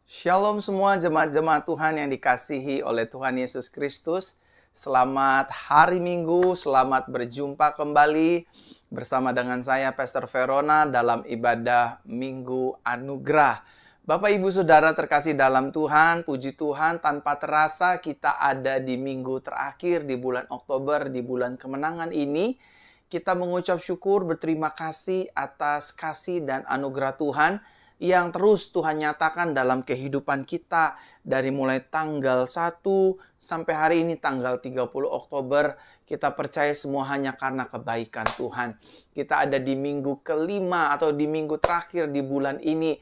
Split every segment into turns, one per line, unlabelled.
Shalom semua jemaat-jemaat Tuhan yang dikasihi oleh Tuhan Yesus Kristus. Selamat hari Minggu, selamat berjumpa kembali bersama dengan saya Pastor Verona dalam ibadah Minggu Anugerah. Bapak Ibu Saudara terkasih dalam Tuhan, puji Tuhan tanpa terasa kita ada di minggu terakhir di bulan Oktober, di bulan kemenangan ini. Kita mengucap syukur, berterima kasih atas kasih dan anugerah Tuhan yang terus Tuhan nyatakan dalam kehidupan kita dari mulai tanggal 1 sampai hari ini tanggal 30 Oktober. Kita percaya semua hanya karena kebaikan Tuhan. Kita ada di minggu kelima atau di minggu terakhir di bulan ini.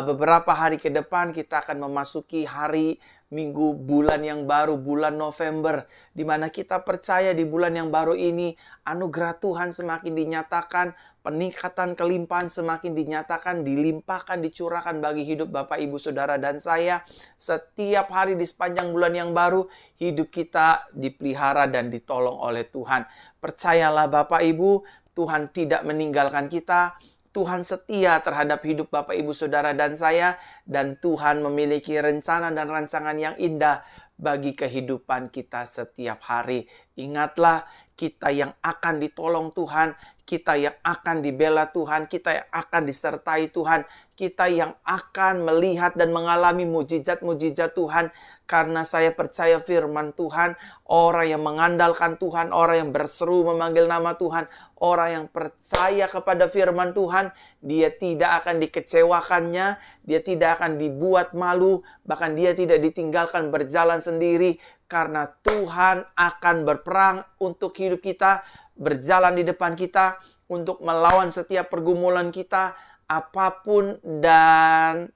Beberapa hari ke depan kita akan memasuki hari minggu bulan yang baru, bulan November, di mana kita percaya di bulan yang baru ini anugerah Tuhan semakin dinyatakan, peningkatan kelimpahan semakin dinyatakan, dilimpahkan, dicurahkan bagi hidup Bapak, Ibu, Saudara, dan saya. Setiap hari di sepanjang bulan yang baru, hidup kita dipelihara dan ditolong oleh Tuhan. Percayalah Bapak, Ibu, Tuhan tidak meninggalkan kita. Tuhan setia terhadap hidup Bapak, Ibu, Saudara, dan saya. Dan Tuhan memiliki rencana dan rancangan yang indah bagi kehidupan kita setiap hari. Ingatlah, kita yang akan ditolong Tuhan, kita yang akan dibela Tuhan, kita yang akan disertai Tuhan, kita yang akan melihat dan mengalami mujizat-mujizat Tuhan. Karena saya percaya firman Tuhan, orang yang mengandalkan Tuhan, orang yang berseru memanggil nama Tuhan, orang yang percaya kepada firman Tuhan, dia tidak akan dikecewakannya, dia tidak akan dibuat malu, bahkan dia tidak ditinggalkan berjalan sendiri. Karena Tuhan akan berperang untuk hidup kita, berjalan di depan kita, untuk melawan setiap pergumulan kita, apapun dan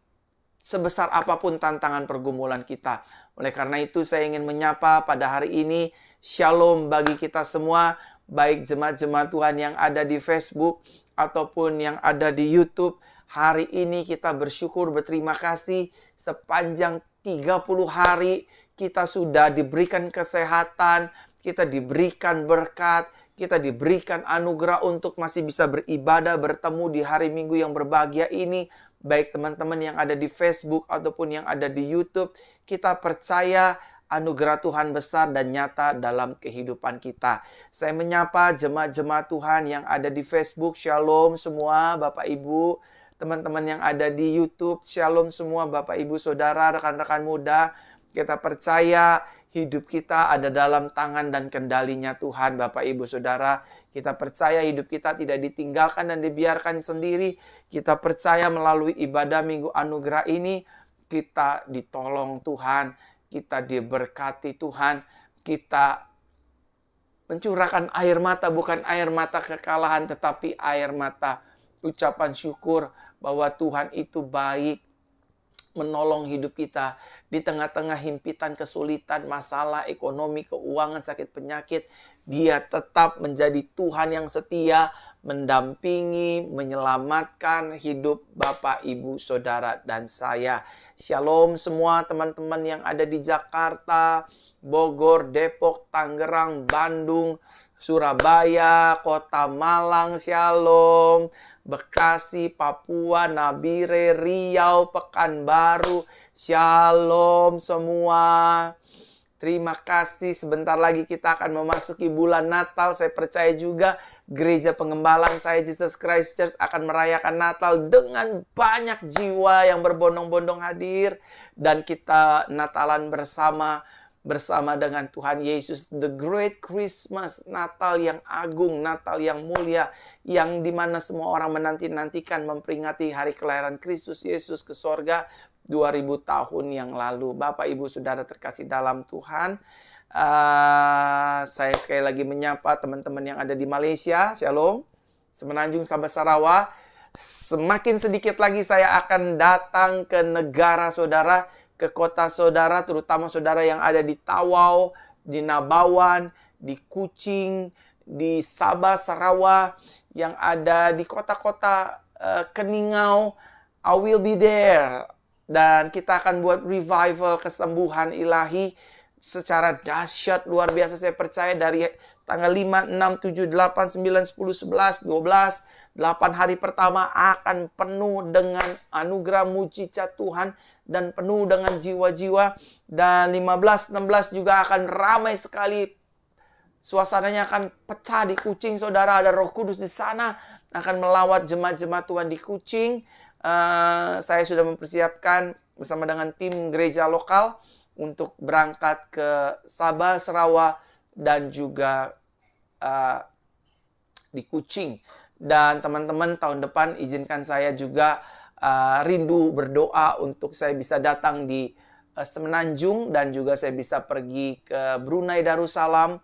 sebesar apapun tantangan pergumulan kita. Oleh karena itu saya ingin menyapa pada hari ini, shalom bagi kita semua, baik jemaat-jemaat Tuhan yang ada di Facebook ataupun yang ada di YouTube. Hari ini kita bersyukur, berterima kasih sepanjang 30 hari kita sudah diberikan kesehatan, kita diberikan berkat, kita diberikan anugerah untuk masih bisa beribadah, bertemu di hari Minggu yang berbahagia ini. Baik teman-teman yang ada di Facebook ataupun yang ada di YouTube, kita percaya anugerah Tuhan besar dan nyata dalam kehidupan kita. Saya menyapa jemaat-jemaat Tuhan yang ada di Facebook, shalom semua Bapak Ibu. Teman-teman yang ada di YouTube, shalom semua Bapak Ibu Saudara, rekan-rekan muda. Kita percaya hidup kita ada dalam tangan dan kendalinya Tuhan, Bapak, Ibu, Saudara. Kita percaya hidup kita tidak ditinggalkan dan dibiarkan sendiri. Kita percaya melalui ibadah Minggu Anugerah ini, kita ditolong Tuhan, kita diberkati Tuhan, kita mencurahkan air mata, bukan air mata kekalahan, tetapi air mata ucapan syukur bahwa Tuhan itu baik, menolong hidup kita di tengah-tengah himpitan, kesulitan, masalah ekonomi, keuangan, sakit, penyakit. Dia tetap menjadi Tuhan yang setia, mendampingi, menyelamatkan hidup Bapak, Ibu, Saudara, dan saya. Shalom semua teman-teman yang ada di Jakarta, Bogor, Depok, Tangerang, Bandung, Surabaya, Kota Malang, shalom. Bekasi, Papua, Nabire, Riau, Pekanbaru, shalom semua. Terima kasih, sebentar lagi kita akan memasuki bulan Natal. Saya percaya juga Gereja Pengembalaan saya Jesus Christ Church akan merayakan Natal dengan banyak jiwa yang berbondong-bondong hadir. Dan kita Natalan bersama dengan Tuhan Yesus, the great Christmas, Natal yang agung, Natal yang mulia, yang dimana semua orang menanti-nantikan memperingati hari kelahiran Kristus Yesus ke sorga 2000 tahun yang lalu. Bapak, Ibu, Saudara terkasih dalam Tuhan, saya sekali lagi menyapa teman-teman yang ada di Malaysia, shalom, Semenanjung, Sabah, Sarawak. Semakin sedikit lagi saya akan datang ke negara saudara, ke kota saudara, terutama saudara yang ada di Tawau, di Nabawan, di Kuching, di Sabah, Sarawak, yang ada di kota-kota Keningau. I will be there. Dan kita akan buat revival kesembuhan ilahi secara dahsyat, luar biasa. Saya percaya dari tanggal 5, 6, 7, 8, 9, 10, 11, 12, 8 hari pertama akan penuh dengan anugerah mujizat Tuhan dan penuh dengan jiwa-jiwa. Dan 15-16 juga akan ramai sekali. Suasananya akan pecah di Kucing, saudara. Ada Roh Kudus di sana akan melawat jemaat-jemaat Tuhan di Kucing. Saya sudah mempersiapkan bersama dengan tim gereja lokal untuk berangkat ke Sabah, Sarawak, dan juga di Kucing. Dan teman-teman, tahun depan izinkan saya juga rindu berdoa untuk saya bisa datang di Semenanjung, dan juga saya bisa pergi ke Brunei Darussalam,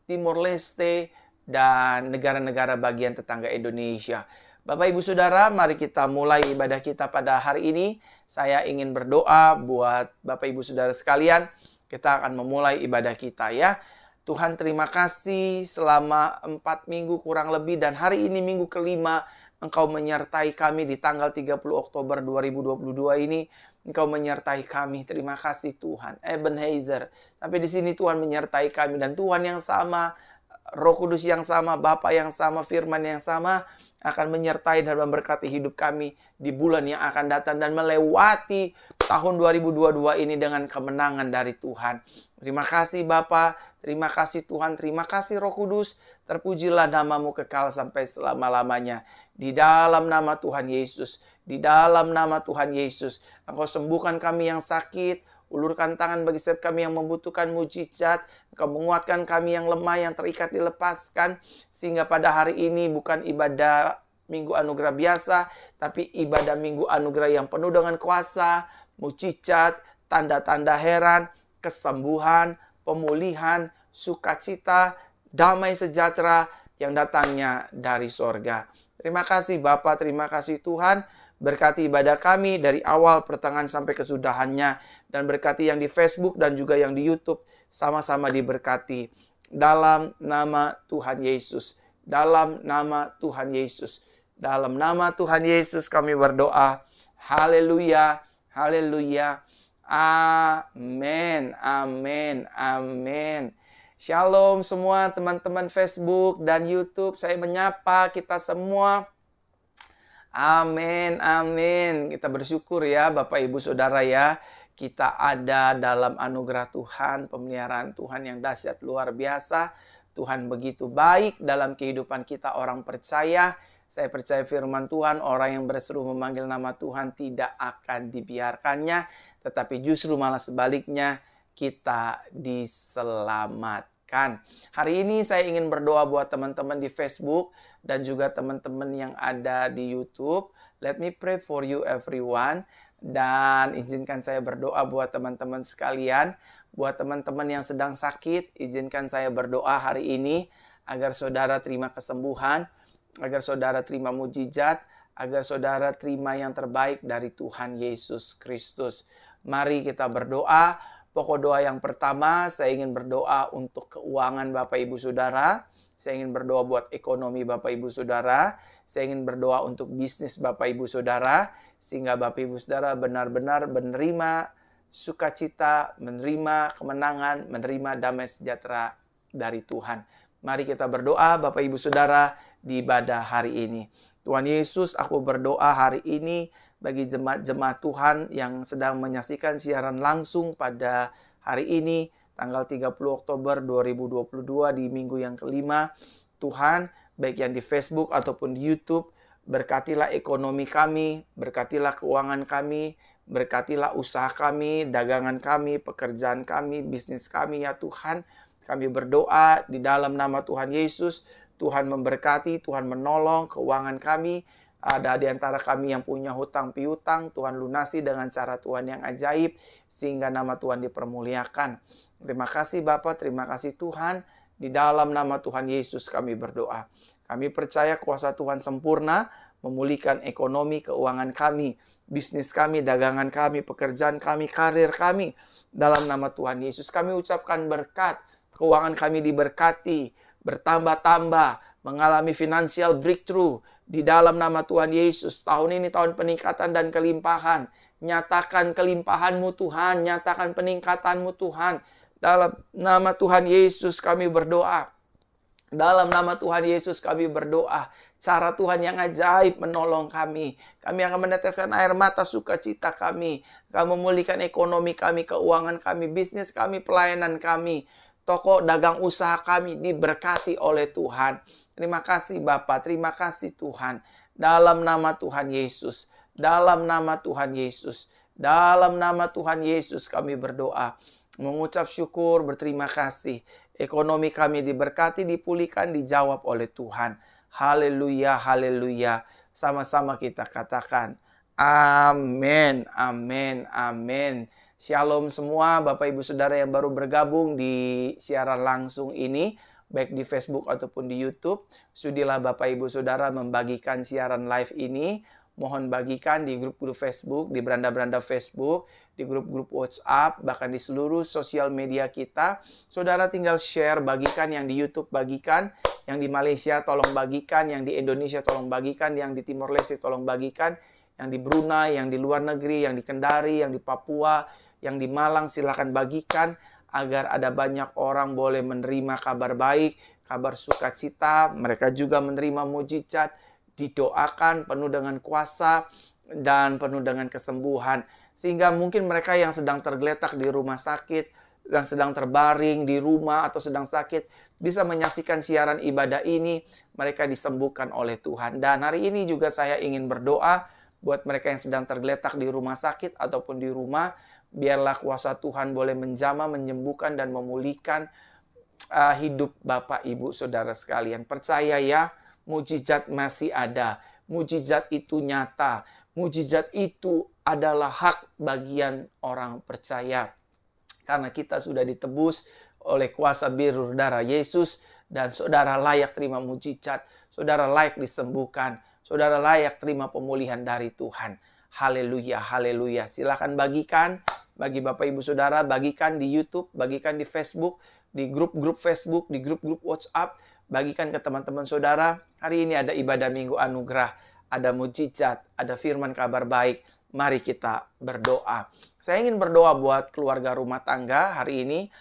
Timor Leste, dan negara-negara bagian tetangga Indonesia. Bapak Ibu Saudara, mari kita mulai ibadah kita pada hari ini. Saya ingin berdoa buat Bapak Ibu Saudara sekalian. Kita akan memulai ibadah kita ya. Tuhan, terima kasih selama 4 minggu kurang lebih, dan hari ini minggu kelima Engkau menyertai kami di tanggal 30 Oktober 2022 ini. Engkau menyertai kami. Terima kasih Tuhan. Ebenezer. Sampai di sini Tuhan menyertai kami, dan Tuhan yang sama, Roh Kudus yang sama, Bapa yang sama, Firman yang sama akan menyertai dan memberkati hidup kami di bulan yang akan datang dan melewati tahun 2022 ini dengan kemenangan dari Tuhan. Terima kasih Bapa, terima kasih Tuhan, terima kasih Roh Kudus. Terpujilah namamu kekal sampai selama-lamanya. Di dalam nama Tuhan Yesus, di dalam nama Tuhan Yesus, Engkau sembuhkan kami yang sakit, ulurkan tangan bagi setiap kami yang membutuhkan mujizat, Engkau menguatkan kami yang lemah, yang terikat dilepaskan, sehingga pada hari ini bukan ibadah Minggu Anugerah biasa, tapi ibadah Minggu Anugerah yang penuh dengan kuasa, mujizat, tanda-tanda heran, kesembuhan, pemulihan, sukacita, damai sejahtera yang datangnya dari sorga. Terima kasih Bapa, terima kasih Tuhan. Berkati ibadah kami dari awal, pertengahan sampai kesudahannya. Dan berkati yang di Facebook dan juga yang di YouTube. Sama-sama diberkati. Dalam nama Tuhan Yesus. Dalam nama Tuhan Yesus. Dalam nama Tuhan Yesus kami berdoa. Haleluya. Haleluya. Amin. Amin. Amin. Shalom semua teman-teman Facebook dan YouTube. Saya menyapa kita semua. Amin, amin. Kita bersyukur ya Bapak Ibu Saudara ya. Kita ada dalam anugerah Tuhan, pemeliharaan Tuhan yang dahsyat luar biasa. Tuhan begitu baik dalam kehidupan kita orang percaya. Saya percaya firman Tuhan, orang yang berseru memanggil nama Tuhan tidak akan dibiarkannya. Tetapi justru malah sebaliknya, kita diselamatkan. Hari ini saya ingin berdoa buat teman-teman di Facebook dan juga teman-teman yang ada di YouTube. Let me pray for you everyone. Dan izinkan saya berdoa buat teman-teman sekalian. Buat teman-teman yang sedang sakit, izinkan saya berdoa hari ini agar saudara terima kesembuhan, agar saudara terima mujizat, agar saudara terima yang terbaik dari Tuhan Yesus Kristus. Mari kita berdoa. Pokok doa yang pertama, saya ingin berdoa untuk keuangan Bapak Ibu Saudara. Saya ingin berdoa buat ekonomi Bapak Ibu Saudara. Saya ingin berdoa untuk bisnis Bapak Ibu Saudara. Sehingga Bapak Ibu Saudara benar-benar menerima sukacita, menerima kemenangan, menerima damai sejahtera dari Tuhan. Mari kita berdoa Bapak Ibu Saudara di ibadah hari ini. Tuhan Yesus, aku berdoa hari ini bagi jemaat-jemaat Tuhan yang sedang menyaksikan siaran langsung pada hari ini, tanggal 30 Oktober 2022 di minggu yang kelima. Tuhan, baik yang di Facebook ataupun di YouTube, berkatilah ekonomi kami, berkatilah keuangan kami, berkatilah usaha kami, dagangan kami, pekerjaan kami, bisnis kami ya Tuhan. Kami berdoa di dalam nama Tuhan Yesus, Tuhan memberkati, Tuhan menolong keuangan kami. Ada di antara kami yang punya hutang piutang, Tuhan lunasi dengan cara Tuhan yang ajaib, sehingga nama Tuhan dipermuliakan. Terima kasih Bapa, terima kasih Tuhan. Di dalam nama Tuhan Yesus kami berdoa. Kami percaya kuasa Tuhan sempurna, memulihkan ekonomi, keuangan kami, bisnis kami, dagangan kami, pekerjaan kami, karir kami. Dalam nama Tuhan Yesus kami ucapkan berkat, keuangan kami diberkati, bertambah-tambah, mengalami financial breakthrough. Di dalam nama Tuhan Yesus, tahun ini tahun peningkatan dan kelimpahan. Nyatakan kelimpahan-Mu Tuhan, nyatakan peningkatan-Mu Tuhan. Dalam nama Tuhan Yesus kami berdoa. Dalam nama Tuhan Yesus kami berdoa. cara Tuhan yang ajaib menolong kami. Kami akan meneteskan air mata sukacita kami. Kamu memulihkan ekonomi kami, keuangan kami, bisnis kami, pelayanan kami. Toko dagang usaha kami diberkati oleh Tuhan. Terima kasih Bapa, terima kasih Tuhan. Dalam nama Tuhan Yesus, dalam nama Tuhan Yesus, dalam nama Tuhan Yesus kami berdoa. Mengucap syukur, berterima kasih. Ekonomi kami diberkati, dipulihkan, dijawab oleh Tuhan. Haleluya, haleluya. Sama-sama kita katakan, amin, amin, amin. Shalom semua Bapak Ibu Saudara yang baru bergabung di siaran langsung ini, baik di Facebook ataupun di YouTube. Sudilah Bapak Ibu Saudara membagikan siaran live ini. Mohon bagikan di grup-grup Facebook, di beranda-beranda Facebook, di grup-grup WhatsApp, bahkan di seluruh sosial media kita. Saudara tinggal share, bagikan yang di YouTube, bagikan. Yang di Malaysia tolong bagikan, yang di Indonesia tolong bagikan, yang di Timor Leste tolong bagikan, yang di Brunei, yang di luar negeri, yang di Kendari, yang di Papua, yang di Malang silakan bagikan agar ada banyak orang boleh menerima kabar baik, kabar sukacita, mereka juga menerima mujizat, didoakan penuh dengan kuasa dan penuh dengan kesembuhan. Sehingga mungkin mereka yang sedang tergeletak di rumah sakit, yang sedang terbaring di rumah atau sedang sakit, bisa menyaksikan siaran ibadah ini, mereka disembuhkan oleh Tuhan. Dan hari ini juga saya ingin berdoa buat mereka yang sedang tergeletak di rumah sakit ataupun di rumah, biarlah kuasa Tuhan boleh menjamah, menyembuhkan, dan memulihkan hidup Bapak, Ibu, Saudara sekalian. Percaya ya, mujizat masih ada. Mujizat itu nyata. Mujizat itu adalah hak bagian orang percaya. Karena kita sudah ditebus oleh kuasa biru darah Yesus. Dan saudara layak terima mujizat. Saudara layak disembuhkan. Saudara layak terima pemulihan dari Tuhan. Haleluya, haleluya. Silakan bagikan. Bagi Bapak Ibu Saudara, bagikan di YouTube, bagikan di Facebook, di grup-grup Facebook, di grup-grup WhatsApp. Bagikan ke teman-teman saudara. Hari ini ada ibadah Minggu Anugerah, ada mujizat, ada firman kabar baik. Mari kita berdoa. Saya ingin berdoa buat keluarga rumah tangga hari ini,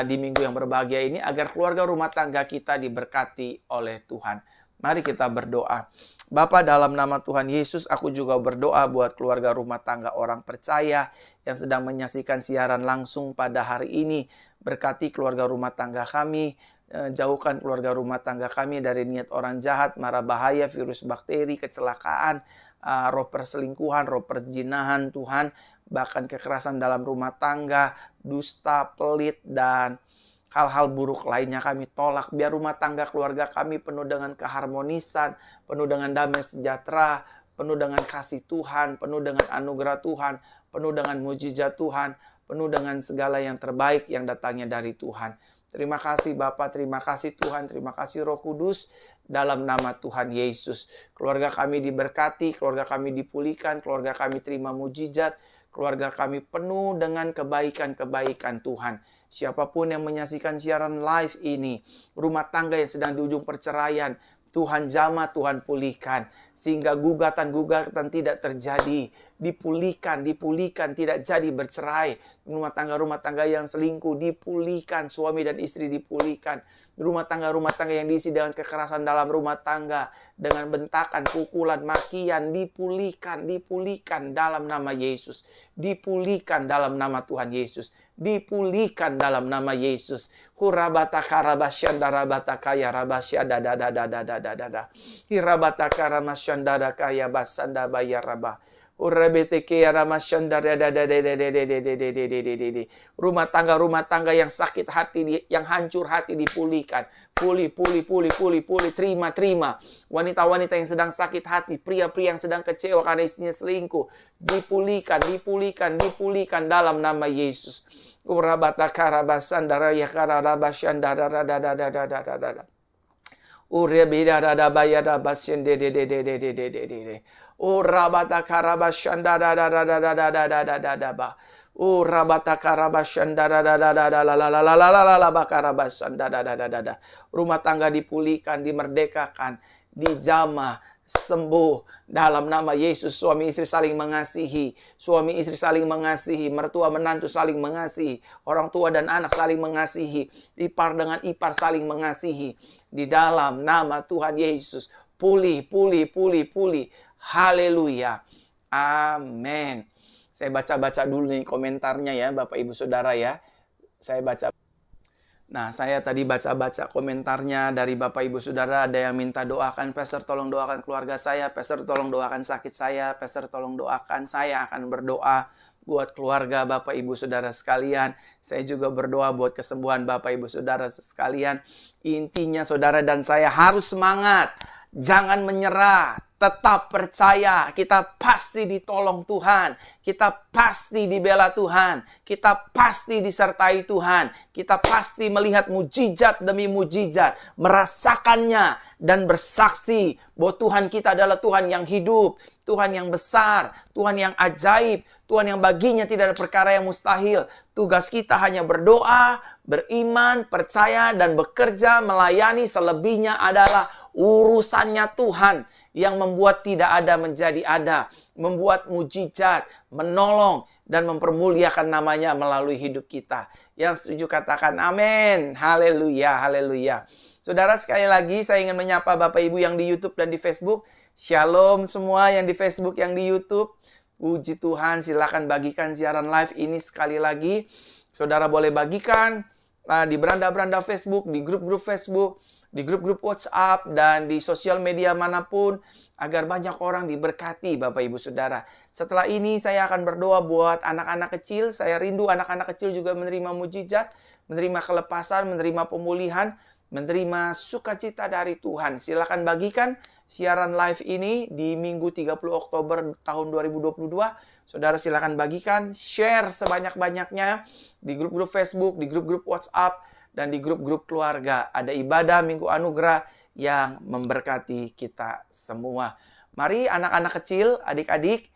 di minggu yang berbahagia ini, agar keluarga rumah tangga kita diberkati oleh Tuhan. Mari kita berdoa. Bapa, dalam nama Tuhan Yesus, aku juga berdoa buat keluarga rumah tangga orang percaya yang sedang menyaksikan siaran langsung pada hari ini. Berkati keluarga rumah tangga kami, jauhkan keluarga rumah tangga kami dari niat orang jahat, mara bahaya, virus bakteri, kecelakaan, roh perselingkuhan, roh perzinahan Tuhan, bahkan kekerasan dalam rumah tangga, dusta, pelit, dan hal-hal buruk lainnya kami tolak. Biar rumah tangga keluarga kami penuh dengan keharmonisan, penuh dengan damai sejahtera, penuh dengan kasih Tuhan, penuh dengan anugerah Tuhan, penuh dengan mujizat Tuhan, penuh dengan segala yang terbaik yang datangnya dari Tuhan. Terima kasih Bapa, terima kasih Tuhan, terima kasih Roh Kudus, dalam nama Tuhan Yesus. Keluarga kami diberkati, keluarga kami dipulihkan, keluarga kami terima mujizat, keluarga kami penuh dengan kebaikan-kebaikan Tuhan. Siapapun yang menyaksikan siaran live ini, rumah tangga yang sedang di ujung perceraian, Tuhan jamah, Tuhan pulihkan. Sehingga gugatan-gugatan tidak terjadi. Dipulihkan, tidak jadi bercerai. Rumah tangga yang selingkuh dipulihkan. Suami dan istri dipulihkan. Rumah tangga yang diisi dengan kekerasan dalam rumah tangga, dengan bentakan, pukulan, makian, dipulihkan dalam nama Yesus. Dipulihkan dalam nama Tuhan Yesus. Dipulihkan dalam nama Yesus. Hurabata karabashanda rabata kaya rabashada da. Hirabata karamasyanda kaya basanda bayar rabah. Urebete kaya ramashanda da. Rumah tangga yang sakit hati, yang hancur hati dipulihkan. Pulih. Terima. Wanita-wanita yang sedang sakit hati, pria-pria yang sedang kecewa karena istrinya selingkuh, dipulihkan dalam nama Yesus. Urabata karabasandara ya karabasandara da. Urebida da bayada basende de. Urabata karabasandara da. Urabata karabasandara da. Rumah tangga dipulihkan, dimerdekakan, dijamah, sembuh dalam nama Yesus. Suami istri saling mengasihi, mertua menantu saling mengasihi, orang tua dan anak saling mengasihi, ipar dengan ipar saling mengasihi. Di dalam nama Tuhan Yesus, pulih, pulih, pulih, pulih. Haleluya. Amin. Saya baca-baca dulu nih komentarnya ya, Bapak Ibu Saudara ya. Saya baca. Nah, saya tadi baca-baca komentarnya dari Bapak Ibu Saudara. Ada yang minta doakan, Pastor tolong doakan keluarga saya, Pastor tolong doakan sakit saya, Pastor tolong doakan, saya akan berdoa buat keluarga Bapak Ibu Saudara sekalian. Saya juga berdoa buat kesembuhan Bapak Ibu Saudara sekalian. Intinya saudara dan saya harus semangat. Jangan menyerah, tetap percaya, kita pasti ditolong Tuhan, kita pasti dibela Tuhan, kita pasti disertai Tuhan, kita pasti melihat mujizat demi mujizat, merasakannya dan bersaksi bahwa Tuhan kita adalah Tuhan yang hidup, Tuhan yang besar, Tuhan yang ajaib, Tuhan yang baginya tidak ada perkara yang mustahil. Tugas kita hanya berdoa, beriman, percaya, dan bekerja, melayani. Selebihnya adalah urusannya Tuhan yang membuat tidak ada menjadi ada, membuat mujizat, menolong, dan mempermuliakan namanya melalui hidup kita. Yang setuju katakan amin. Haleluya, haleluya. Saudara, sekali lagi saya ingin menyapa Bapak Ibu yang di YouTube dan di Facebook. Shalom semua yang di Facebook, yang di YouTube. Puji Tuhan, silakan bagikan siaran live ini sekali lagi. Saudara boleh bagikan di beranda-beranda Facebook, di grup-grup Facebook, di grup-grup WhatsApp, dan di sosial media manapun, agar banyak orang diberkati Bapak Ibu Saudara. Setelah ini saya akan berdoa buat anak-anak kecil. Saya rindu anak-anak kecil juga menerima mujizat, menerima kelepasan, menerima pemulihan, menerima sukacita dari Tuhan. Silakan bagikan siaran live ini di Minggu 30 Oktober tahun 2022. Saudara silakan bagikan, share sebanyak-banyaknya di grup-grup Facebook, di grup-grup WhatsApp, dan di grup-grup keluarga. Ada ibadah Minggu Anugerah yang memberkati kita semua. Mari anak-anak kecil, adik-adik,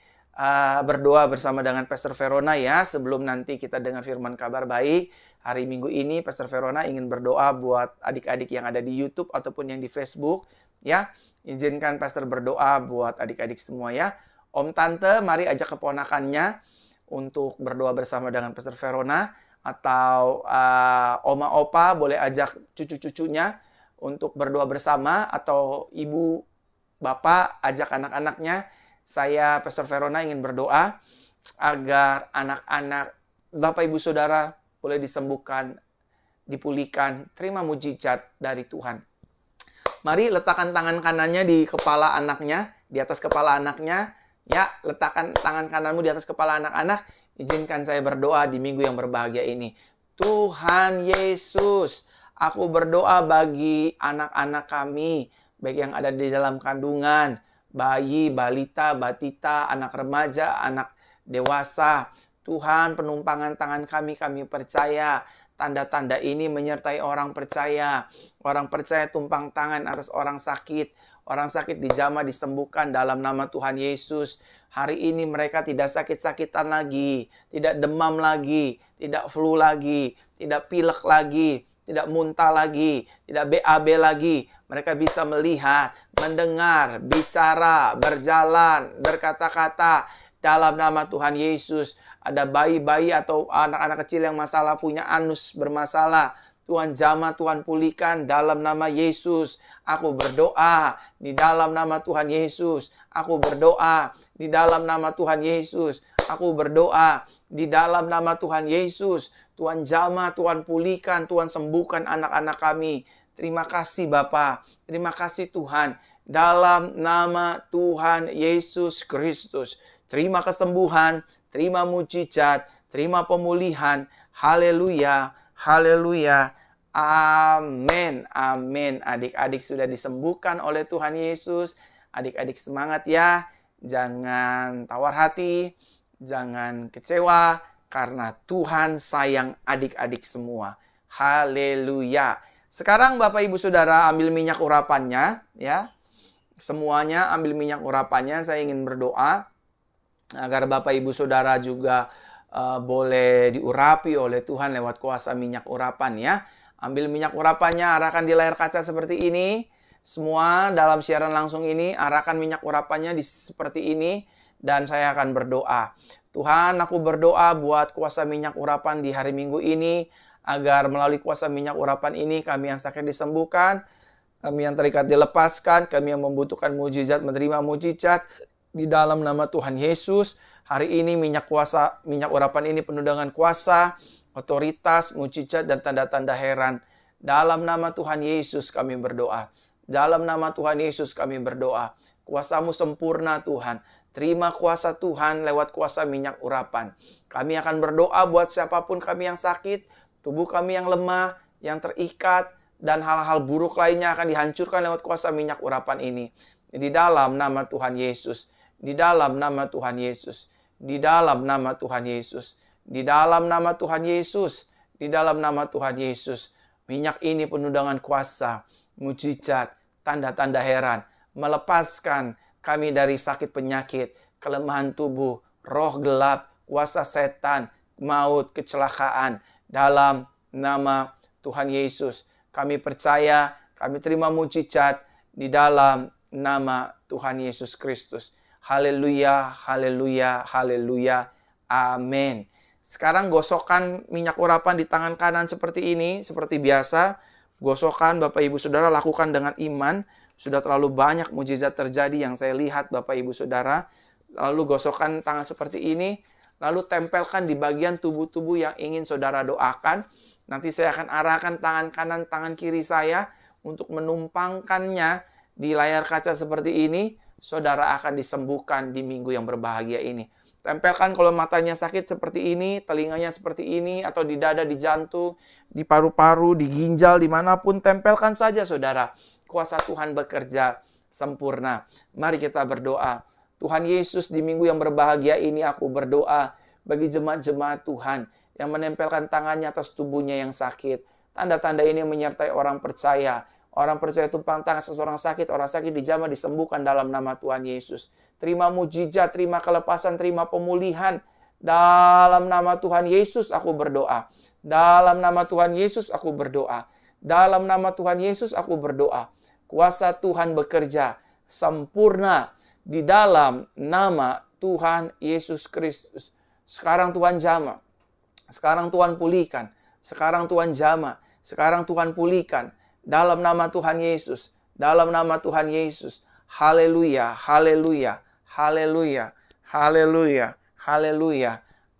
berdoa bersama dengan Pastor Verona ya. Sebelum nanti kita dengar firman kabar baik, hari Minggu ini Pastor Verona ingin berdoa buat adik-adik yang ada di YouTube ataupun yang di Facebook ya. Izinkan Pastor berdoa buat adik-adik semua ya. Om Tante, mari ajak keponakannya untuk berdoa bersama dengan Pastor Verona. Atau Oma Opa boleh ajak cucu-cucunya untuk berdoa bersama. Atau Ibu Bapak ajak anak-anaknya. Saya, Pastor Verona, ingin berdoa agar anak-anak Bapak Ibu Saudara boleh disembuhkan, dipulihkan, terima mujizat dari Tuhan. Mari letakkan tangan kanannya di kepala anaknya, di atas kepala anaknya. Ya, letakkan tangan kananmu di atas kepala anak-anak. Izinkan saya berdoa di minggu yang berbahagia ini. Tuhan Yesus, aku berdoa bagi anak-anak kami, baik yang ada di dalam kandungan, bayi, balita, batita, anak remaja, anak dewasa. Tuhan, penumpangan tangan kami percaya. Tanda-tanda ini menyertai orang percaya. Orang percaya tumpang tangan atas orang sakit. Orang sakit dijamah disembuhkan dalam nama Tuhan Yesus. Hari ini mereka tidak sakit-sakitan lagi. Tidak demam lagi. Tidak flu lagi. Tidak pilek lagi. Tidak muntah lagi. Tidak BAB lagi. Mereka bisa melihat, mendengar, bicara, berjalan, berkata-kata dalam nama Tuhan Yesus. Ada bayi-bayi atau anak-anak kecil yang masalah punya anus bermasalah. Tuhan jamah, Tuhan pulihkan dalam nama Yesus. Aku berdoa di dalam nama Tuhan Yesus. Aku berdoa di dalam nama Tuhan Yesus. Aku berdoa di dalam nama Tuhan Yesus. Tuhan jamah, Tuhan pulihkan, Tuhan sembuhkan anak-anak kami. Terima kasih Bapa. Terima kasih Tuhan. Dalam nama Tuhan Yesus Kristus. Terima kesembuhan, terima mujizat, terima pemulihan. Haleluya, haleluya. Amin, amin. Adik-adik sudah disembuhkan oleh Tuhan Yesus. Adik-adik semangat ya. Jangan tawar hati, jangan kecewa, karena Tuhan sayang adik-adik semua. Haleluya. Sekarang Bapak Ibu Saudara ambil minyak urapannya ya. Semuanya ambil minyak urapannya. Saya ingin berdoa agar Bapak Ibu Saudara juga boleh diurapi oleh Tuhan lewat kuasa minyak urapan ya. Ambil minyak urapannya, arahkan di layar kaca seperti ini. Semua dalam siaran langsung ini, arahkan minyak urapannya seperti ini. Dan saya akan berdoa. Tuhan, aku berdoa buat kuasa minyak urapan di hari Minggu ini. Agar melalui kuasa minyak urapan ini, kami yang sakit disembuhkan. Kami yang terikat dilepaskan, kami yang membutuhkan mujizat menerima mujizat di dalam nama Tuhan Yesus. Hari ini minyak urapan ini penuh dengan kuasa, otoritas, mujizat, dan tanda-tanda heran. Dalam nama Tuhan Yesus kami berdoa. Dalam nama Tuhan Yesus kami berdoa. Kuasa-Mu sempurna Tuhan. Terima kuasa Tuhan lewat kuasa minyak urapan. Kami akan berdoa buat siapapun kami yang sakit, tubuh kami yang lemah, yang terikat, dan hal-hal buruk lainnya akan dihancurkan lewat kuasa minyak urapan ini. Di dalam nama Tuhan Yesus. Di dalam nama Tuhan Yesus. Di dalam nama Tuhan Yesus. Di dalam nama Tuhan Yesus. Di dalam nama Tuhan Yesus. Minyak ini penuh dengan kuasa, mujizat, tanda-tanda heran. Melepaskan kami dari sakit penyakit, kelemahan tubuh, roh gelap, kuasa setan, maut, kecelakaan. Dalam nama Tuhan Yesus. Kami percaya, kami terima mujizat di dalam nama Tuhan Yesus Kristus. Haleluya, haleluya, haleluya. Amin. Sekarang gosokkan minyak urapan di tangan kanan seperti ini, seperti biasa. Gosokkan Bapak Ibu Saudara, lakukan dengan iman. Sudah terlalu banyak mujizat terjadi yang saya lihat Bapak Ibu Saudara. Lalu gosokkan tangan seperti ini. Lalu tempelkan di bagian tubuh-tubuh yang ingin saudara doakan. Nanti saya akan arahkan tangan kanan, tangan kiri saya untuk menumpangkannya di layar kaca seperti ini. Saudara akan disembuhkan di minggu yang berbahagia ini. Tempelkan kalau matanya sakit seperti ini, telinganya seperti ini, atau di dada, di jantung, di paru-paru, di ginjal, dimanapun. Tempelkan saja saudara. Kuasa Tuhan bekerja sempurna. Mari kita berdoa. Tuhan Yesus, di minggu yang berbahagia ini aku berdoa bagi jemaat-jemaat Tuhan yang menempelkan tangannya atas tubuhnya yang sakit. Tanda-tanda ini menyertai orang percaya. Orang percaya tumpang tangan seseorang sakit, orang sakit dijamah disembuhkan dalam nama Tuhan Yesus. Terima mujizat, terima kelepasan, terima pemulihan. Dalam nama Tuhan Yesus aku berdoa. Dalam nama Tuhan Yesus aku berdoa. Dalam nama Tuhan Yesus aku berdoa. Kuasa Tuhan bekerja sempurna di dalam nama Tuhan Yesus Kristus. Sekarang Tuhan jamah. Sekarang Tuhan pulihkan. Sekarang Tuhan jamah. Sekarang Tuhan pulihkan. Dalam nama Tuhan Yesus. Dalam nama Tuhan Yesus. Haleluya. Haleluya. Haleluya. Haleluya. Haleluya.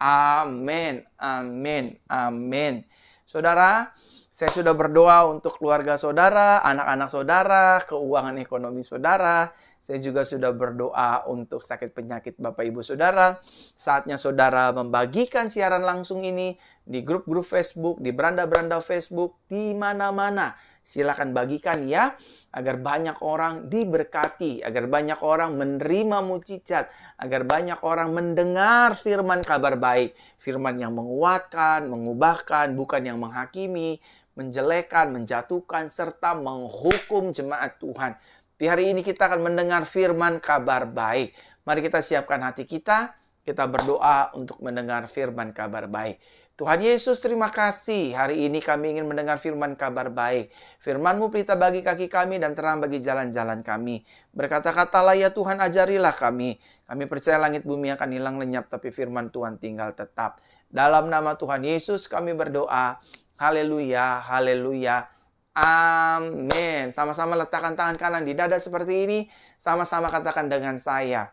Amin. Amin. Amin. Saudara, saya sudah berdoa untuk keluarga saudara, anak-anak saudara, keuangan ekonomi saudara. Saya juga sudah berdoa untuk sakit penyakit Bapak Ibu Saudara. Saatnya saudara membagikan siaran langsung ini di grup-grup Facebook, di beranda-beranda Facebook, di mana-mana. Silakan bagikan ya, agar banyak orang diberkati, agar banyak orang menerima mujizat, agar banyak orang mendengar firman kabar baik. Firman yang menguatkan, mengubahkan, bukan yang menghakimi, menjelekkan, menjatuhkan, serta menghukum jemaat Tuhan. Di hari ini kita akan mendengar firman kabar baik. Mari kita siapkan hati kita berdoa untuk mendengar firman kabar baik. Tuhan Yesus, terima kasih. Hari ini kami ingin mendengar firman kabar baik. Firman-Mu pelita bagi kaki kami dan terang bagi jalan-jalan kami. Berkata-katalah ya Tuhan, ajarilah kami. Kami percaya langit bumi akan hilang lenyap, tapi firman Tuhan tinggal tetap. Dalam nama Tuhan Yesus kami berdoa. Haleluya, haleluya. Amin. Sama-sama letakkan tangan kanan di dada seperti ini. Sama-sama katakan dengan saya.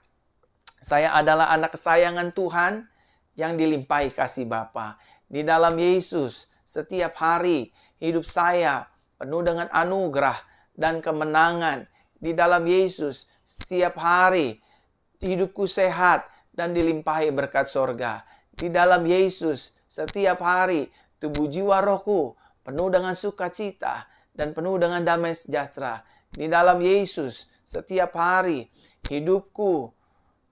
Saya adalah anak kesayangan Tuhan yang dilimpahi kasih Bapa. Di dalam Yesus, setiap hari hidup saya penuh dengan anugerah dan kemenangan. Di dalam Yesus, setiap hari hidupku sehat dan dilimpahi berkat sorga. Di dalam Yesus, setiap hari tubuh jiwa rohku penuh dengan sukacita dan penuh dengan damai sejahtera. Di dalam Yesus, setiap hari hidupku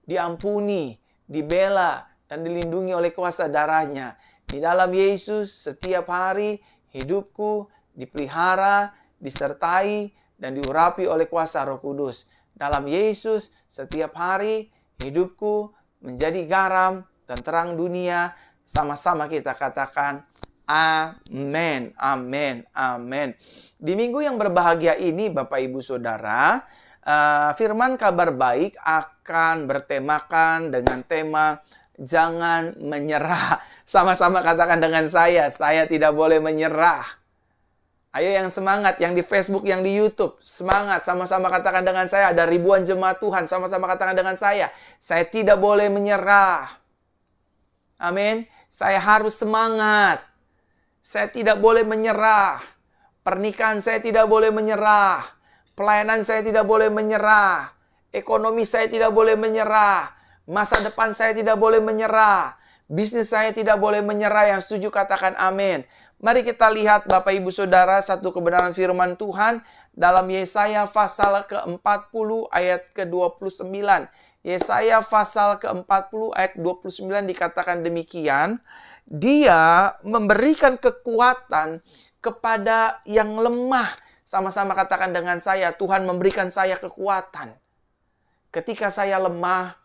diampuni, dibela, dan dilindungi oleh kuasa darahnya. Di dalam Yesus, setiap hari hidupku dipelihara, disertai, dan diurapi oleh kuasa Roh Kudus. Dalam Yesus, setiap hari hidupku menjadi garam dan terang dunia. Sama-sama kita katakan, amin, amin, amin. Di minggu yang berbahagia ini, Bapak Ibu Saudara, firman kabar baik akan bertemakan dengan tema jangan menyerah. Sama-sama katakan dengan saya tidak boleh menyerah. Ayo yang semangat, yang di Facebook, yang di YouTube. Semangat, sama-sama katakan dengan saya. Ada ribuan jemaat Tuhan, sama-sama katakan dengan saya. Saya tidak boleh menyerah. Amin. Saya harus semangat. Saya tidak boleh menyerah. Pernikahan saya tidak boleh menyerah. Pelayanan saya tidak boleh menyerah. Ekonomi saya tidak boleh menyerah. Masa depan saya tidak boleh menyerah. Bisnis saya tidak boleh menyerah. Yang setuju katakan amin. Mari kita lihat Bapak Ibu Saudara satu kebenaran firman Tuhan dalam Yesaya pasal ke-40 ayat ke-29. Yesaya pasal ke-40 ayat 29 dikatakan demikian. Dia memberikan kekuatan kepada yang lemah. Sama-sama katakan dengan saya, Tuhan memberikan saya kekuatan. Ketika saya lemah,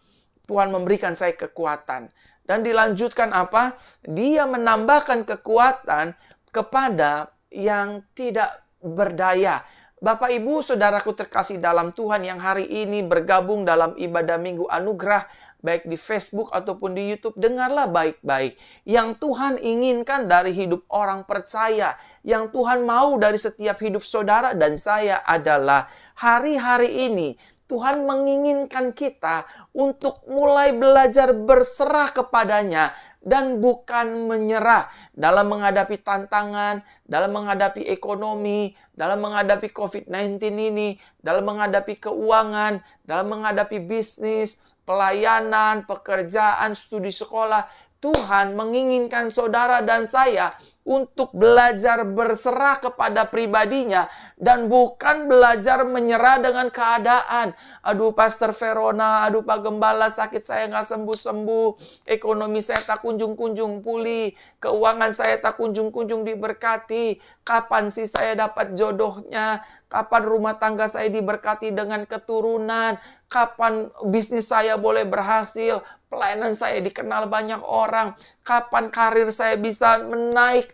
Tuhan memberikan saya kekuatan. Dan dilanjutkan apa? Dia menambahkan kekuatan kepada yang tidak berdaya. Bapak, Ibu, Saudaraku terkasih dalam Tuhan yang hari ini bergabung dalam ibadah Minggu Anugerah, baik di Facebook ataupun di YouTube, dengarlah baik-baik. Yang Tuhan inginkan dari hidup orang percaya, yang Tuhan mau dari setiap hidup saudara dan saya adalah hari-hari ini Tuhan menginginkan kita untuk mulai belajar berserah kepadanya dan bukan menyerah dalam menghadapi tantangan, dalam menghadapi ekonomi, dalam menghadapi COVID-19 ini, dalam menghadapi keuangan, dalam menghadapi bisnis, pelayanan, pekerjaan, studi sekolah. Tuhan menginginkan saudara dan saya untuk belajar berserah kepada pribadinya dan bukan belajar menyerah dengan keadaan. Aduh Pastor Verona, aduh Pak Gembala, sakit saya nggak sembuh-sembuh, ekonomi saya tak kunjung-kunjung pulih, keuangan saya tak kunjung-kunjung diberkati, kapan sih saya dapat jodohnya, kapan rumah tangga saya diberkati dengan keturunan, kapan bisnis saya boleh berhasil, pelayanan saya dikenal banyak orang, kapan karir saya bisa naik.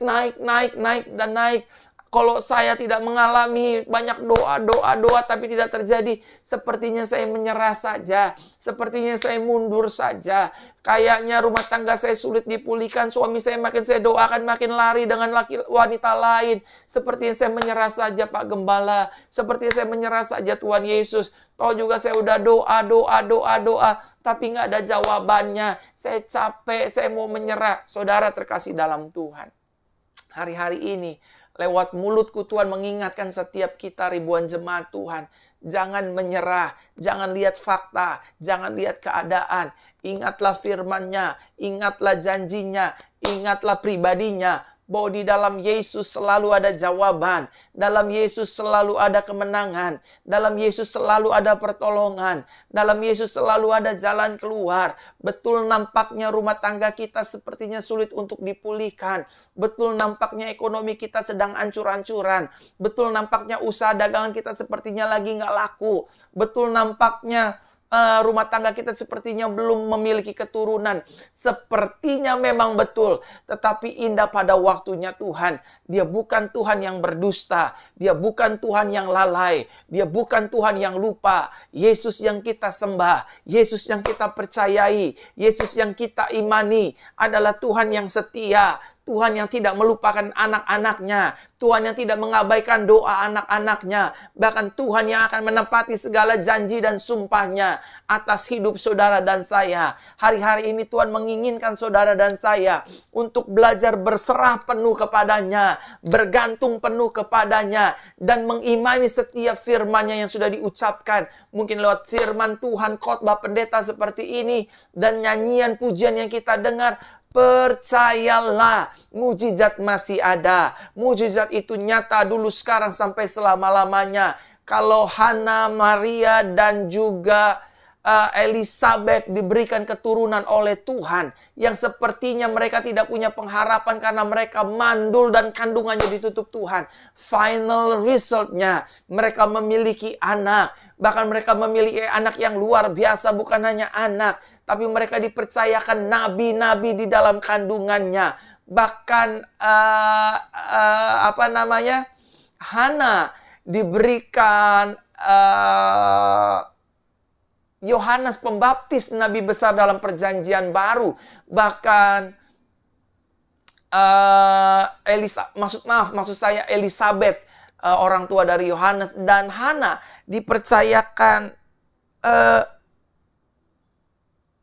Kalau saya tidak mengalami banyak doa tapi tidak terjadi, sepertinya saya menyerah saja. Sepertinya saya mundur saja. Kayaknya rumah tangga saya sulit dipulihkan. Suami saya makin saya doakan makin lari dengan wanita lain. Sepertinya saya menyerah saja Pak Gembala. Sepertinya saya menyerah saja Tuhan Yesus. Toh juga saya udah doa. Tapi nggak ada jawabannya. Saya capek, saya mau menyerah. Saudara terkasih dalam Tuhan. Hari-hari ini, lewat mulutku Tuhan mengingatkan setiap kita ribuan jemaat Tuhan. Jangan menyerah, jangan lihat fakta, jangan lihat keadaan. Ingatlah firman-Nya, ingatlah janjinya, ingatlah pribadinya. Bahwa di dalam Yesus selalu ada jawaban. Dalam Yesus selalu ada kemenangan. Dalam Yesus selalu ada pertolongan. Dalam Yesus selalu ada jalan keluar. Betul nampaknya rumah tangga kita sepertinya sulit untuk dipulihkan. Betul nampaknya ekonomi kita sedang ancur-ancuran. Betul nampaknya usaha dagangan kita sepertinya lagi nggak laku. Betul nampaknya rumah tangga kita sepertinya belum memiliki keturunan. Sepertinya memang betul. Tetapi indah pada waktunya Tuhan. Dia bukan Tuhan yang berdusta. Dia bukan Tuhan yang lalai. Dia bukan Tuhan yang lupa. Yesus yang kita sembah. Yesus yang kita percayai. Yesus yang kita imani adalah Tuhan yang setia. Tuhan yang tidak melupakan anak-anaknya. Tuhan yang tidak mengabaikan doa anak-anaknya. Bahkan Tuhan yang akan menepati segala janji dan sumpahnya atas hidup saudara dan saya. Hari-hari ini Tuhan menginginkan saudara dan saya untuk belajar berserah penuh kepadanya. Bergantung penuh kepadanya. Dan mengimani setiap firman-Nya yang sudah diucapkan. Mungkin lewat firman Tuhan, khotbah pendeta seperti ini. Dan nyanyian pujian yang kita dengar. Percayalah, mujizat masih ada. Mujizat itu nyata dulu, sekarang, sampai selama-lamanya. Kalau Hana, Maria, dan juga Elizabeth diberikan keturunan oleh Tuhan, yang sepertinya mereka tidak punya pengharapan karena mereka mandul dan kandungannya ditutup Tuhan. Final resultnya, mereka memiliki anak. Bahkan mereka memiliki anak yang luar biasa, bukan hanya anak, tapi mereka dipercayakan nabi-nabi di dalam kandungannya. Bahkan Hana diberikan Yohanes Pembaptis, nabi besar dalam perjanjian baru. Bahkan maksud saya Elisabeth, orang tua dari Yohanes, dan Hana dipercayakan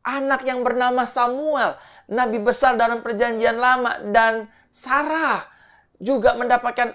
anak yang bernama Samuel, nabi besar dalam perjanjian lama, dan Sarah juga mendapatkan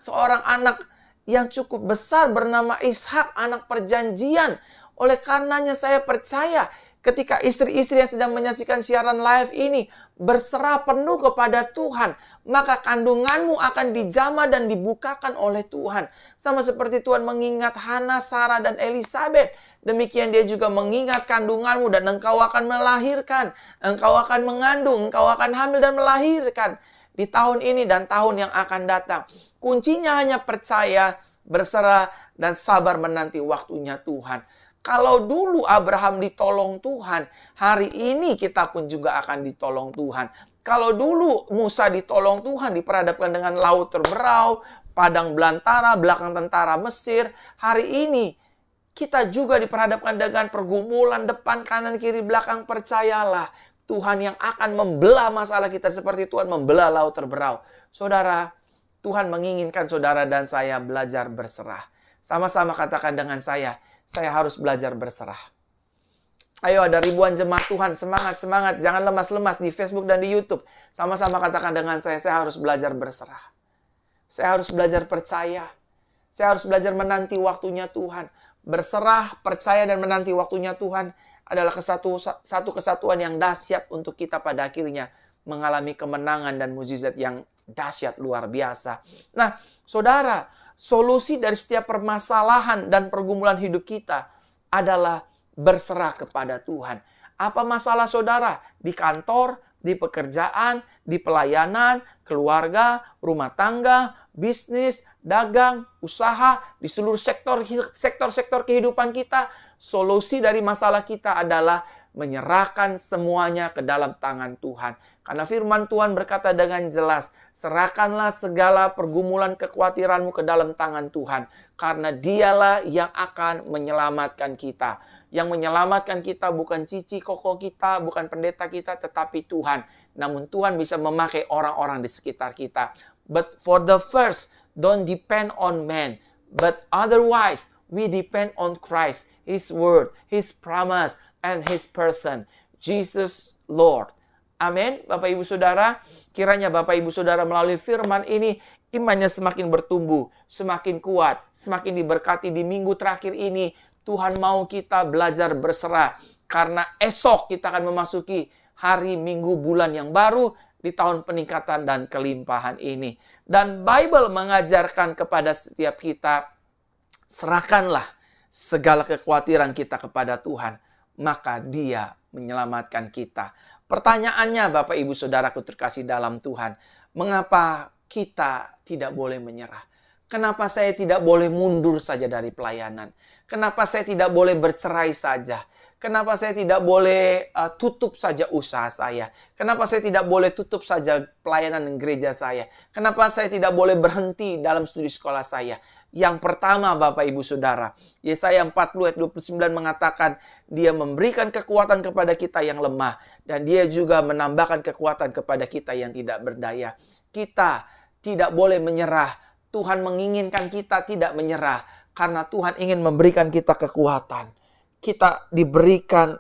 seorang anak yang cukup besar bernama Ishak, anak perjanjian. Oleh karenanya saya percaya ketika istri-istri yang sedang menyaksikan siaran live ini berserah penuh kepada Tuhan, maka kandunganmu akan dijamah dan dibukakan oleh Tuhan. Sama seperti Tuhan mengingat Hana, Sarah, dan Elisabeth, demikian dia juga mengingat kandunganmu, dan engkau akan melahirkan, engkau akan mengandung, engkau akan hamil dan melahirkan di tahun ini dan tahun yang akan datang. Kuncinya hanya percaya, berserah, dan sabar menanti waktunya Tuhan. Kalau dulu Abraham ditolong Tuhan, hari ini kita pun juga akan ditolong Tuhan. Kalau dulu Musa ditolong Tuhan, diperhadapkan dengan laut terberau, padang belantara, belakang tentara Mesir, hari ini kita juga diperhadapkan dengan pergumulan depan, kanan, kiri, belakang. Percayalah, Tuhan yang akan membelah masalah kita seperti Tuhan membelah laut terberau. Saudara, Tuhan menginginkan saudara dan saya belajar berserah. Sama-sama katakan dengan saya harus belajar berserah. Ayo, ada ribuan jemaat Tuhan, semangat, jangan lemas-lemas di Facebook dan di YouTube. Sama-sama katakan dengan saya harus belajar berserah. Saya harus belajar percaya. Saya harus belajar menanti waktunya Tuhan. Berserah, percaya, dan menanti waktunya Tuhan adalah satu kesatuan yang dahsyat untuk kita pada akhirnya mengalami kemenangan dan mukjizat yang dahsyat luar biasa. Nah, saudara, solusi dari setiap permasalahan dan pergumulan hidup kita adalah berserah kepada Tuhan. Apa masalah saudara? Di kantor, di pekerjaan, di pelayanan, keluarga, rumah tangga, bisnis, dagang, usaha, di seluruh sektor kehidupan kita. Solusi dari masalah kita adalah menyerahkan semuanya ke dalam tangan Tuhan. Karena firman Tuhan berkata dengan jelas, serahkanlah segala pergumulan kekhawatiranmu ke dalam tangan Tuhan. Karena dialah yang akan menyelamatkan kita. Yang menyelamatkan kita bukan cici koko kita, bukan pendeta kita, tetapi Tuhan. Namun Tuhan bisa memakai orang-orang di sekitar kita. But for the first, don't depend on man. But otherwise, we depend on Christ, His word, His promise, and His person, Jesus Lord. Amin. Bapak Ibu Saudara, kiranya Bapak Ibu Saudara melalui firman ini, imannya semakin bertumbuh, semakin kuat, semakin diberkati di minggu terakhir ini. Tuhan mau kita belajar berserah, karena esok kita akan memasuki hari, minggu, bulan yang baru di tahun peningkatan dan kelimpahan ini. Dan Bible mengajarkan kepada setiap kita, serahkanlah segala kekhawatiran kita kepada Tuhan, maka Dia menyelamatkan kita. Pertanyaannya, Bapak Ibu Saudaraku terkasih dalam Tuhan, mengapa kita tidak boleh menyerah? Kenapa saya tidak boleh mundur saja dari pelayanan? Kenapa saya tidak boleh bercerai saja? Kenapa saya tidak boleh tutup saja usaha saya? Kenapa saya tidak boleh tutup saja pelayanan gereja saya? Kenapa saya tidak boleh berhenti dalam studi sekolah saya? Yang pertama, Bapak Ibu Saudara, Yesaya 40 ayat 29 mengatakan, Dia memberikan kekuatan kepada kita yang lemah, dan Dia juga menambahkan kekuatan kepada kita yang tidak berdaya. Kita tidak boleh menyerah. Tuhan menginginkan kita tidak menyerah, karena Tuhan ingin memberikan kita kekuatan. Kita diberikan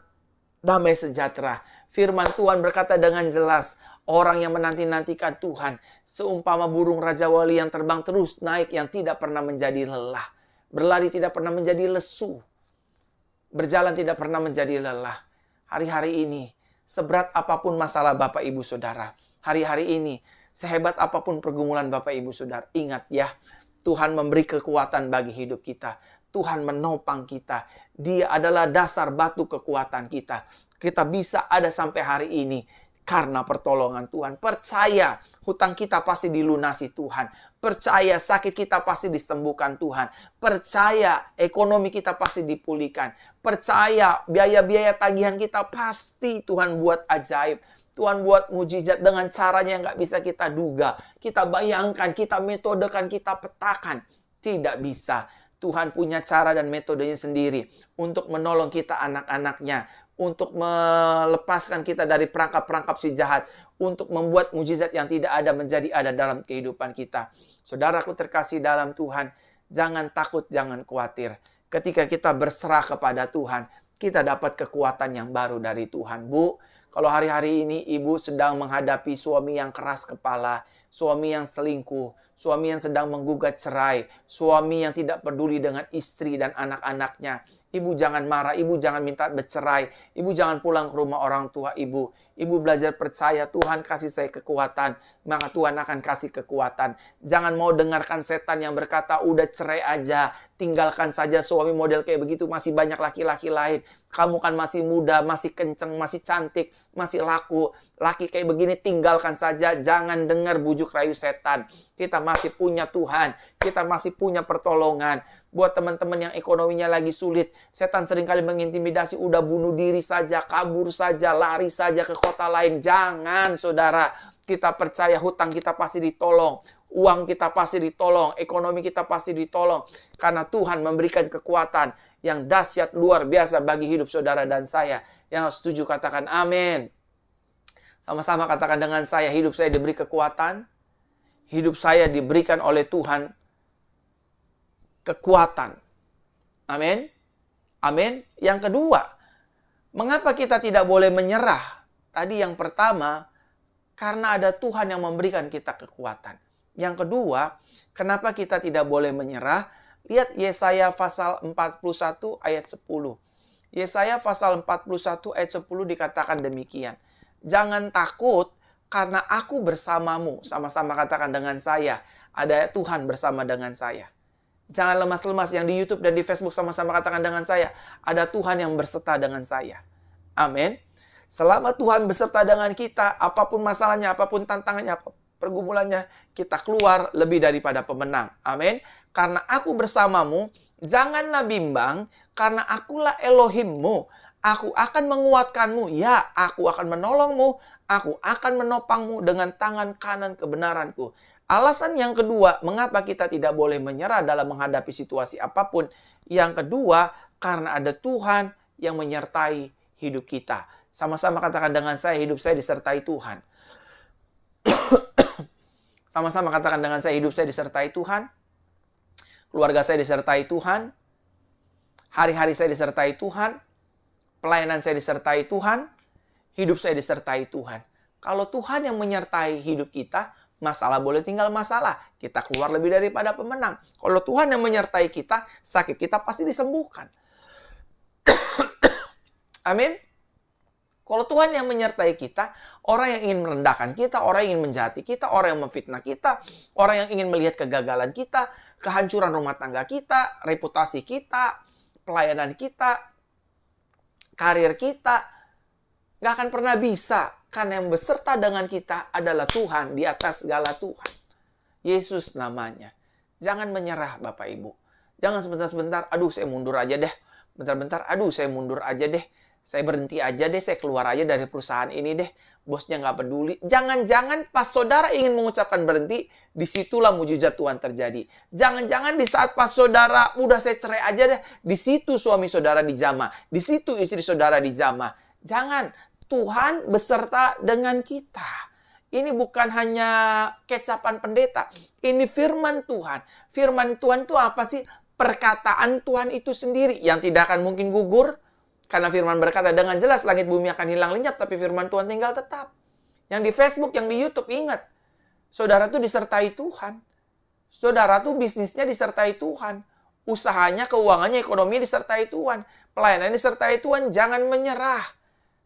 damai sejahtera. Firman Tuhan berkata dengan jelas, orang yang menanti-nantikan Tuhan, seumpama burung Raja Wali yang terbang terus naik, yang tidak pernah menjadi lelah. Berlari tidak pernah menjadi lesu. Berjalan tidak pernah menjadi lelah. Hari-hari ini, seberat apapun masalah Bapak Ibu Saudara, hari-hari ini, sehebat apapun pergumulan Bapak Ibu Saudara, ingat ya, Tuhan memberi kekuatan bagi hidup kita. Tuhan menopang kita. Dia adalah dasar batu kekuatan kita. Kita bisa ada sampai hari ini karena pertolongan Tuhan. Percaya hutang kita pasti dilunasi Tuhan. Percaya sakit kita pasti disembuhkan Tuhan. Percaya ekonomi kita pasti dipulihkan. Percaya biaya-biaya tagihan kita pasti Tuhan buat ajaib. Tuhan buat mujizat dengan caranya yang nggak bisa kita duga. Kita bayangkan, kita metodekan, kita petakan. Tidak bisa. Tuhan punya cara dan metodenya sendiri untuk menolong kita anak-anaknya. untuk melepaskan kita dari perangkap-perangkap si jahat, untuk membuat mujizat yang tidak ada menjadi ada dalam kehidupan kita. Saudaraku terkasih dalam Tuhan, jangan takut, jangan khawatir. Ketika kita berserah kepada Tuhan, kita dapat kekuatan yang baru dari Tuhan. Bu, kalau hari-hari ini ibu sedang menghadapi suami yang keras kepala, suami yang selingkuh, suami yang sedang menggugat cerai, suami yang tidak peduli dengan istri dan anak-anaknya, ibu jangan marah, ibu jangan minta bercerai, ibu jangan pulang ke rumah orang tua ibu. Ibu belajar percaya, Tuhan kasih saya kekuatan, maka Tuhan akan kasih kekuatan. Jangan mau dengarkan setan yang berkata, udah cerai aja, tinggalkan saja suami model kayak begitu, masih banyak laki-laki lain. Kamu kan masih muda, masih kenceng, masih cantik, masih laku. Laki kayak begini tinggalkan saja, jangan dengar bujuk rayu setan. Kita masih punya Tuhan, kita masih punya pertolongan. Buat teman-teman yang ekonominya lagi sulit, setan seringkali mengintimidasi, udah bunuh diri saja, kabur saja, lari saja ke kota lain. Jangan, saudara. Kita percaya hutang kita pasti ditolong, uang kita pasti ditolong, ekonomi kita pasti ditolong. Karena Tuhan memberikan kekuatan yang dahsyat luar biasa bagi hidup saudara dan saya. Yang setuju katakan amin. Sama-sama katakan dengan saya, hidup saya diberi kekuatan. Hidup saya diberikan oleh Tuhan kekuatan. Amin. Amin. Yang kedua, mengapa kita tidak boleh menyerah? Tadi yang pertama, karena ada Tuhan yang memberikan kita kekuatan. Yang kedua, kenapa kita tidak boleh menyerah? Lihat Yesaya pasal 41 ayat 10. Yesaya pasal 41 ayat 10 dikatakan demikian. Jangan takut karena aku bersamamu. Sama-sama katakan dengan saya. Ada Tuhan bersama dengan saya. Jangan lemas-lemas, yang di YouTube dan di Facebook sama-sama katakan dengan saya. Ada Tuhan yang berserta dengan saya. Amin. Selama Tuhan beserta dengan kita, apapun masalahnya, apapun tantangannya, pergumulannya, kita keluar lebih daripada pemenang. Amin. Karena aku bersamamu, janganlah bimbang, karena akulah Elohimmu. Aku akan menguatkanmu, ya, aku akan menolongmu, aku akan menopangmu dengan tangan kanan kebenaranku. Alasan yang kedua, mengapa kita tidak boleh menyerah dalam menghadapi situasi apapun. Yang kedua, karena ada Tuhan yang menyertai hidup kita. Sama-sama katakan dengan saya, hidup saya disertai Tuhan. Sama-sama katakan dengan saya, hidup saya disertai Tuhan. Keluarga saya disertai Tuhan. Hari-hari saya disertai Tuhan. Pelayanan saya disertai Tuhan. Hidup saya disertai Tuhan. Kalau Tuhan yang menyertai hidup kita, masalah boleh tinggal masalah. Kita keluar lebih daripada pemenang. Kalau Tuhan yang menyertai kita, sakit kita pasti disembuhkan. Amin. Kalau Tuhan yang menyertai kita, orang yang ingin merendahkan kita, orang yang ingin menjahati kita, orang yang memfitnah kita, orang yang ingin melihat kegagalan kita, kehancuran rumah tangga kita, reputasi kita, pelayanan kita, karir kita, nggak akan pernah bisa. Karena yang beserta dengan kita adalah Tuhan di atas segala Tuhan. Yesus namanya. Jangan menyerah Bapak Ibu. Jangan sebentar-sebentar, aduh saya mundur aja deh. Bentar-bentar, aduh saya mundur aja deh. Saya berhenti aja deh, saya keluar aja dari perusahaan ini deh. Bosnya nggak peduli. Jangan-jangan pas saudara ingin mengucapkan berhenti, disitulah mujizat Tuhan terjadi. Jangan-jangan di saat pas saudara, udah saya cerai aja deh, di situ suami saudara dijamah. Di situ istri saudara dijamah. Jangan. Tuhan beserta dengan kita. Ini bukan hanya kecapan pendeta. Ini firman Tuhan. Firman Tuhan itu apa sih? Perkataan Tuhan itu sendiri yang tidak akan mungkin gugur. Karena firman berkata dengan jelas langit bumi akan hilang lenyap, tapi firman Tuhan tinggal tetap. Yang di Facebook, yang di YouTube, ingat. Saudara tuh disertai Tuhan. Saudara tuh bisnisnya disertai Tuhan. Usahanya, keuangannya, ekonominya disertai Tuhan. Pelayanan disertai Tuhan. Jangan menyerah.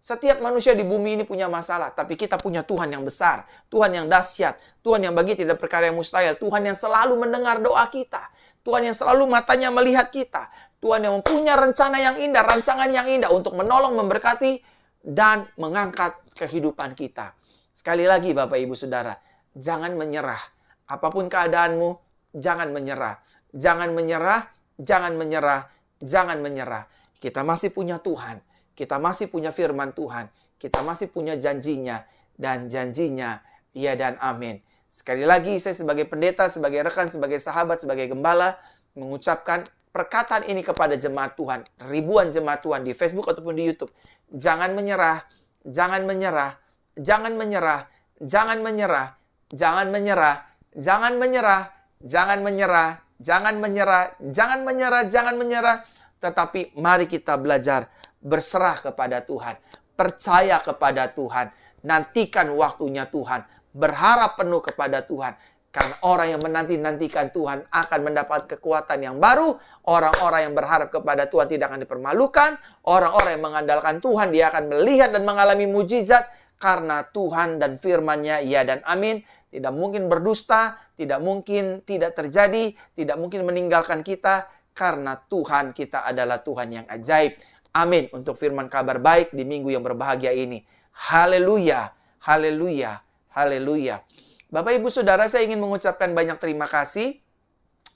Setiap manusia di bumi ini punya masalah, tapi kita punya Tuhan yang besar, Tuhan yang dahsyat, Tuhan yang bagi tidak perkara yang mustahil, Tuhan yang selalu mendengar doa kita, Tuhan yang selalu matanya melihat kita, Tuhan yang mempunyai rencana yang indah, rancangan yang indah untuk menolong, memberkati, dan mengangkat kehidupan kita. Sekali lagi Bapak Ibu Saudara, jangan menyerah. Apapun keadaanmu, jangan menyerah. Jangan menyerah, jangan menyerah, jangan menyerah. Kita masih punya Tuhan. Kita masih punya firman Tuhan. Kita masih punya janjinya. Dan janjinya, ya dan amin. Sekali lagi, saya sebagai pendeta, sebagai rekan, sebagai sahabat, sebagai gembala, mengucapkan perkataan ini kepada jemaat Tuhan. Ribuan jemaat Tuhan di Facebook ataupun di YouTube. Jangan menyerah, jangan menyerah, jangan menyerah, jangan menyerah, jangan menyerah, jangan menyerah, jangan menyerah, jangan menyerah, jangan menyerah, jangan menyerah. Tetapi mari kita belajar berserah kepada Tuhan, percaya kepada Tuhan, nantikan waktunya Tuhan, berharap penuh kepada Tuhan. Karena orang yang menanti-nantikan Tuhan akan mendapat kekuatan yang baru. Orang-orang yang berharap kepada Tuhan tidak akan dipermalukan. Orang-orang yang mengandalkan Tuhan, dia akan melihat dan mengalami mujizat. Karena Tuhan dan firman-Nya, ya dan amin. Tidak mungkin berdusta, tidak mungkin tidak terjadi, tidak mungkin meninggalkan kita. Karena Tuhan kita adalah Tuhan yang ajaib. Amin untuk firman kabar baik di minggu yang berbahagia ini. Haleluya, haleluya, haleluya. Bapak Ibu Saudara, saya ingin mengucapkan banyak terima kasih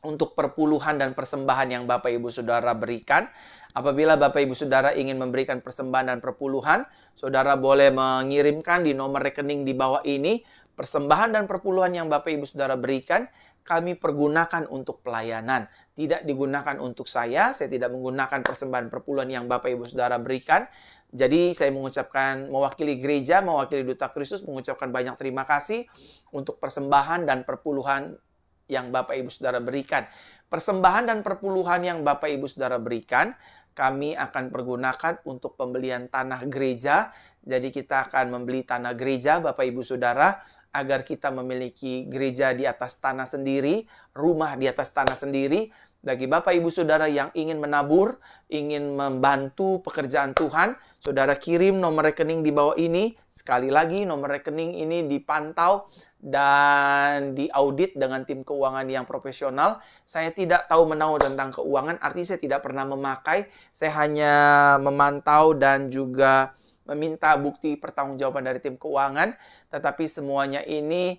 untuk perpuluhan dan persembahan yang Bapak Ibu Saudara berikan. Apabila Bapak Ibu Saudara ingin memberikan persembahan dan perpuluhan, Saudara boleh mengirimkan di nomor rekening di bawah ini. Persembahan dan perpuluhan yang Bapak Ibu Saudara berikan, kami pergunakan untuk pelayanan. Tidak digunakan untuk saya tidak menggunakan persembahan perpuluhan yang Bapak Ibu Saudara berikan. Jadi saya mengucapkan, mewakili gereja, mewakili Duta Kristus, mengucapkan banyak terima kasih untuk persembahan dan perpuluhan yang Bapak Ibu Saudara berikan. Persembahan dan perpuluhan yang Bapak Ibu Saudara berikan, kami akan pergunakan untuk pembelian tanah gereja. Jadi kita akan membeli tanah gereja, Bapak Ibu Saudara, agar kita memiliki gereja di atas tanah sendiri, rumah di atas tanah sendiri. Bagi Bapak Ibu Saudara yang ingin menabur, ingin membantu pekerjaan Tuhan, Saudara kirim nomor rekening di bawah ini. Sekali lagi, nomor rekening ini dipantau dan diaudit dengan tim keuangan yang profesional. Saya tidak tahu menahu tentang keuangan, artinya saya tidak pernah memakai. Saya hanya memantau dan juga meminta bukti pertanggungjawaban dari tim keuangan. Tetapi semuanya ini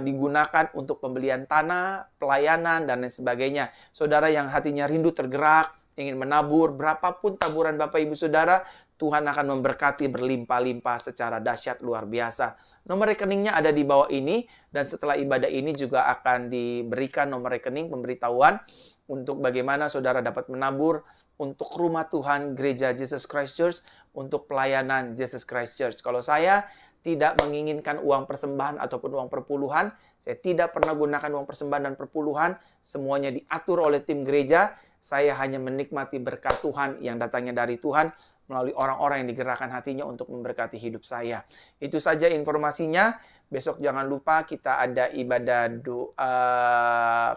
digunakan untuk pembelian tanah, pelayanan, dan lain sebagainya. Saudara yang hatinya rindu tergerak, ingin menabur, berapapun taburan Bapak Ibu Saudara, Tuhan akan memberkati berlimpah-limpah secara dahsyat luar biasa. Nomor rekeningnya ada di bawah ini, dan setelah ibadah ini juga akan diberikan nomor rekening pemberitahuan untuk bagaimana saudara dapat menabur untuk rumah Tuhan Gereja Jesus Christ Church, untuk pelayanan Jesus Christ Church. Kalau saya tidak menginginkan uang persembahan ataupun uang perpuluhan. Saya tidak pernah gunakan uang persembahan dan perpuluhan. Semuanya diatur oleh tim gereja. Saya hanya menikmati berkat Tuhan yang datangnya dari Tuhan melalui orang-orang yang digerakkan hatinya untuk memberkati hidup saya. Itu saja informasinya. Besok jangan lupa kita ada ibadah doa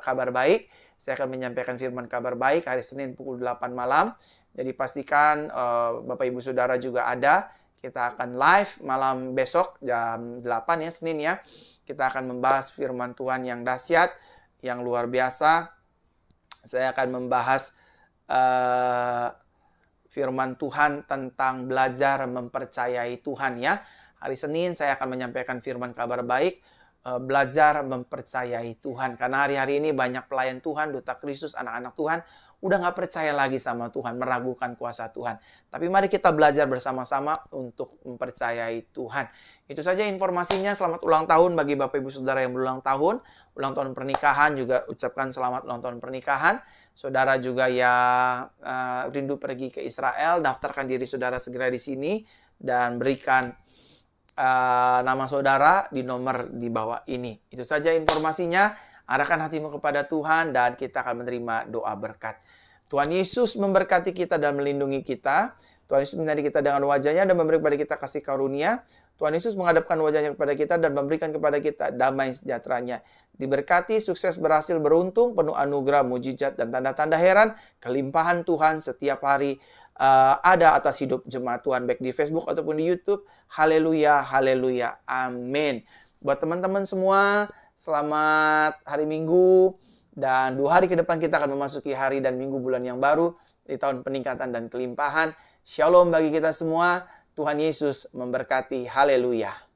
kabar baik. Saya akan menyampaikan firman kabar baik hari Senin pukul 8 malam. Jadi pastikan Bapak Ibu Saudara juga ada. Kita akan live malam besok jam 8 ya, Senin ya. Kita akan membahas firman Tuhan yang dahsyat, yang luar biasa. Saya akan membahas firman Tuhan tentang belajar mempercayai Tuhan ya. Hari Senin saya akan menyampaikan firman kabar baik, belajar mempercayai Tuhan. Karena hari-hari ini banyak pelayan Tuhan, Duta Kristus, anak-anak Tuhan, udah nggak percaya lagi sama Tuhan, meragukan kuasa Tuhan. Tapi mari kita belajar bersama-sama untuk mempercayai Tuhan. Itu saja informasinya. Selamat ulang tahun bagi Bapak Ibu Saudara yang berulang tahun. Ulang tahun pernikahan juga ucapkan selamat ulang tahun pernikahan. Saudara juga yang rindu pergi ke Israel, daftarkan diri saudara segera di sini dan berikan nama saudara di nomor di bawah ini. Itu saja informasinya. Arahkan hatimu kepada Tuhan dan kita akan menerima doa berkat. Tuhan Yesus memberkati kita dan melindungi kita. Tuhan Yesus menyertai kita dengan wajahnya dan memberi kepada kita kasih karunia. Tuhan Yesus menghadapkan wajahnya kepada kita dan memberikan kepada kita damai sejahteranya. Diberkati, sukses, berhasil, beruntung, penuh anugerah, mujizat, dan tanda-tanda heran. Kelimpahan Tuhan setiap hari ada atas hidup jemaat Tuhan, baik di Facebook ataupun di YouTube. Haleluya, haleluya, amin. Buat teman-teman semua, selamat hari Minggu. Dan 2 hari ke depan kita akan memasuki hari dan minggu bulan yang baru di tahun peningkatan dan kelimpahan. Shalom bagi kita semua. Tuhan Yesus memberkati. Haleluya.